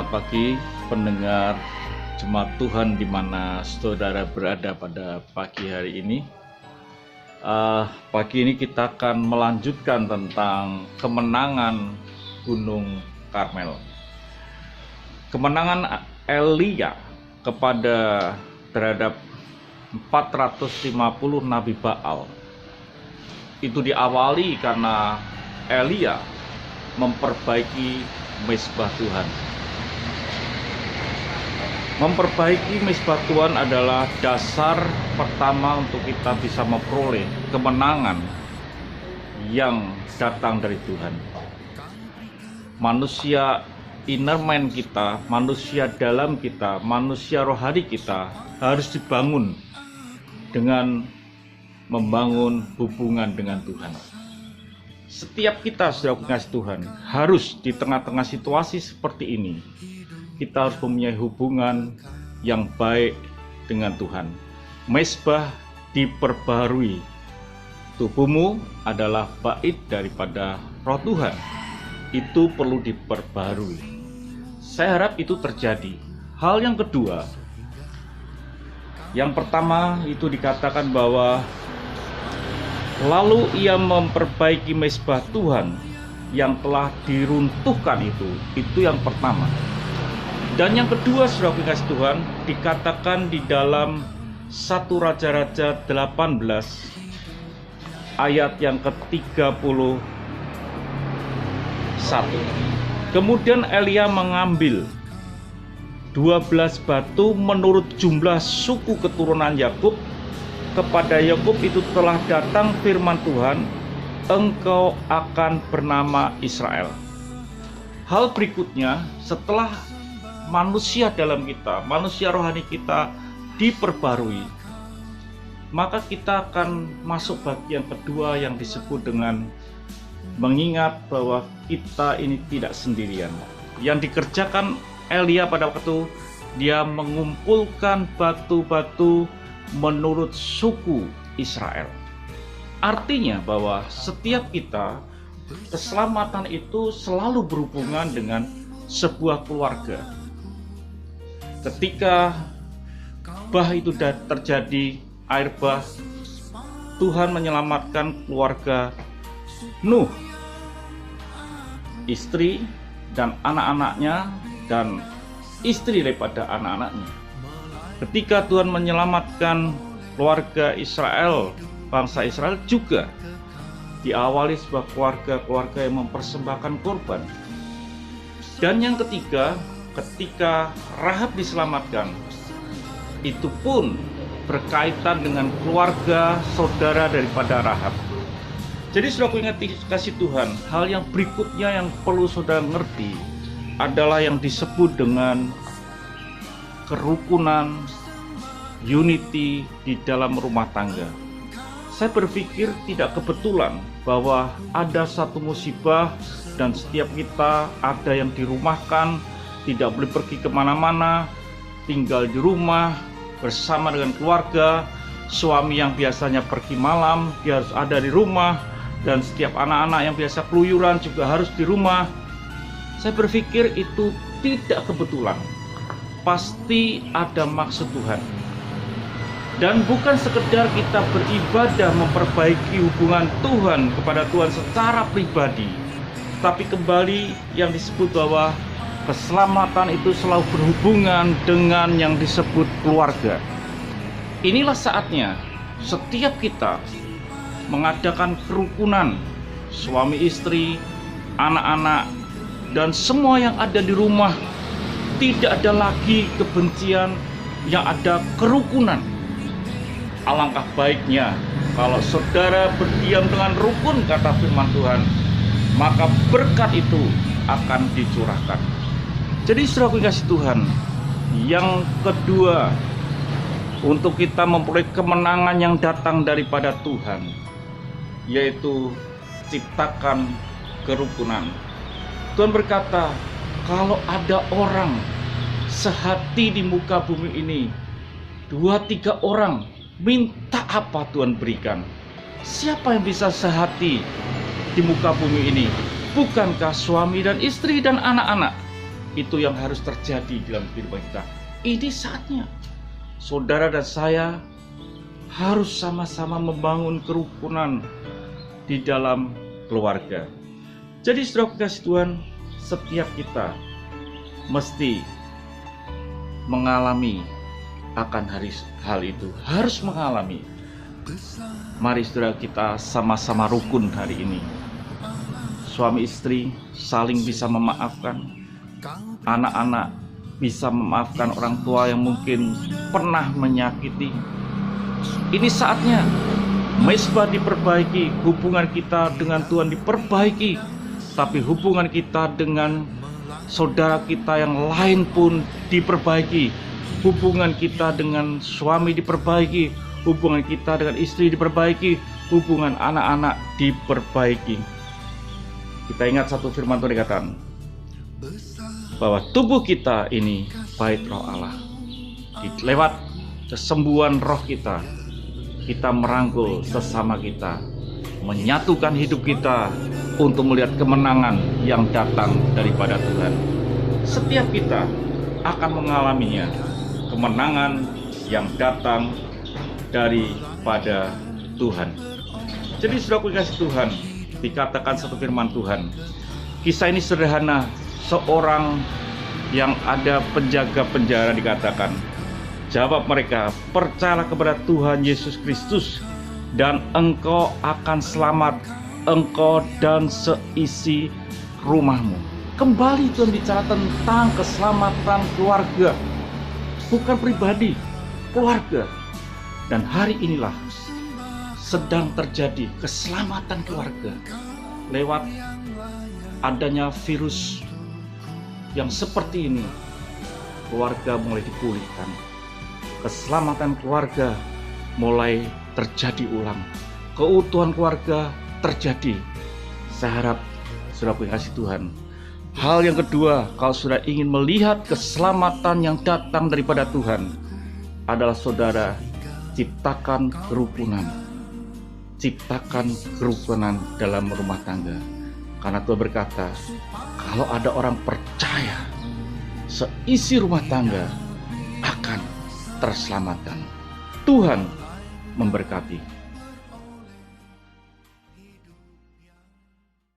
Selamat pagi pendengar Jemaat Tuhan di mana saudara berada pada pagi hari ini. Pagi ini kita akan melanjutkan tentang kemenangan Gunung Karmel. Kemenangan Elia terhadap 450 Nabi Baal itu diawali karena Elia memperbaiki mezbah Tuhan. Memperbaiki mezbah Tuhan adalah dasar pertama untuk kita bisa memperoleh kemenangan yang datang dari Tuhan. Manusia inner man kita, manusia dalam kita, manusia rohani kita harus dibangun dengan membangun hubungan dengan Tuhan. Setiap kita, saudara pengasih Tuhan, harus di tengah-tengah situasi seperti ini, kita harus mempunyai hubungan yang baik dengan Tuhan. Mezbah diperbarui. Tubuhmu adalah bait daripada roh Tuhan. Itu perlu diperbarui. Saya harap itu terjadi. Hal yang kedua, yang pertama itu dikatakan bahwa lalu ia memperbaiki mezbah Tuhan yang telah diruntuhkan itu yang pertama. Dan yang kedua, saudara kasih Tuhan, dikatakan di dalam 1 Raja-Raja 18 ayat yang ke-31. Kemudian Elia mengambil 12 batu menurut jumlah suku keturunan Yakub. Kepada Yakub itu telah datang firman Tuhan, engkau akan bernama Israel. Hal berikutnya, setelah manusia dalam kita, manusia rohani kita diperbarui, maka kita akan masuk bagian kedua yang disebut dengan mengingat bahwa kita ini tidak sendirian. Yang dikerjakan Elia pada waktu itu, dia mengumpulkan batu-batu menurut suku Israel. Artinya bahwa setiap kita, keselamatan itu selalu berhubungan dengan sebuah keluarga. Ketika bah itu terjadi, air bah, Tuhan menyelamatkan keluarga Nuh, istri dan anak-anaknya, dan istri daripada anak-anaknya. Ketika Tuhan menyelamatkan keluarga Israel, bangsa Israel juga diawali sebuah keluarga yang mempersembahkan korban. Dan yang ketiga, ketika Rahab diselamatkan, itu pun berkaitan dengan keluarga saudara daripada Rahab. Jadi saudara ingat kasih Tuhan, hal yang berikutnya yang perlu saudara ngerti adalah yang disebut dengan kerukunan, unity di dalam rumah tangga. Saya berpikir tidak kebetulan bahwa ada satu musibah dan setiap kita ada yang dirumahkan, tidak boleh pergi kemana-mana, tinggal di rumah bersama dengan keluarga. Suami yang biasanya pergi malam, dia harus ada di rumah, dan setiap anak-anak yang biasa keluyuran juga harus di rumah. Saya berpikir itu tidak kebetulan. Pasti ada maksud Tuhan. Dan bukan sekedar kita beribadah memperbaiki hubungan Tuhan kepada Tuhan secara pribadi, tapi kembali yang disebut bahwa keselamatan itu selalu berhubungan dengan yang disebut keluarga. Inilah saatnya setiap kita mengadakan kerukunan suami istri, anak-anak, dan semua yang ada di rumah. Tidak ada lagi kebencian, yang ada kerukunan. Alangkah baiknya kalau saudara berdiam dengan rukun, kata firman Tuhan, maka berkat itu akan dicurahkan. Jadi saudara kasih Tuhan, yang kedua untuk kita memperoleh kemenangan yang datang daripada Tuhan, yaitu ciptakan kerukunan. Tuhan berkata, kalau ada orang sehati di muka bumi ini, 2-3 orang minta apa Tuhan berikan. Siapa yang bisa sehati di muka bumi ini? Bukankah suami dan istri dan anak-anak? itu yang harus terjadi dalam kehidupan kita. Ini saatnya saudara dan saya harus sama-sama membangun kerukunan di dalam keluarga. Jadi saudara kasih Tuhan, setiap kita mesti mengalami akan hal itu, harus mengalami. Mari saudara kita sama-sama rukun hari ini. Suami istri saling bisa memaafkan, anak-anak bisa memaafkan orang tua yang mungkin pernah menyakiti. Ini saatnya mezbah diperbaiki, hubungan kita dengan Tuhan diperbaiki, tapi hubungan kita dengan saudara kita yang lain pun diperbaiki. Hubungan kita dengan suami diperbaiki, hubungan kita dengan istri diperbaiki, hubungan anak-anak diperbaiki. Kita ingat satu firman Tuhan dikatakan bahwa tubuh kita ini bait Roh Allah. Lewat kesembuhan roh kita, kita merangkul sesama kita, menyatukan hidup kita untuk melihat kemenangan yang datang daripada Tuhan. Setiap kita akan mengalaminya, kemenangan yang datang daripada Tuhan. Jadi saudaraku kasih Tuhan, dikatakan satu firman Tuhan. Kisah ini sederhana. Seorang yang ada penjaga penjara dikatakan, jawab mereka, percayalah kepada Tuhan Yesus Kristus dan engkau akan selamat, engkau dan seisi rumahmu. Kembali Tuhan bicara tentang keselamatan keluarga, bukan pribadi, keluarga. Dan hari inilah sedang terjadi keselamatan keluarga lewat adanya virus yang seperti ini. Keluarga mulai dipulihkan, keselamatan keluarga mulai terjadi ulang, keutuhan keluarga terjadi. Saya harap saudara kasih Tuhan, hal yang kedua, kalau saudara ingin melihat keselamatan yang datang daripada Tuhan, adalah saudara ciptakan kerukunan. Ciptakan kerukunan dalam rumah tangga. Karena Tuhan berkata, kalau ada orang percaya, seisi rumah tangga akan terselamatkan. Tuhan memberkati.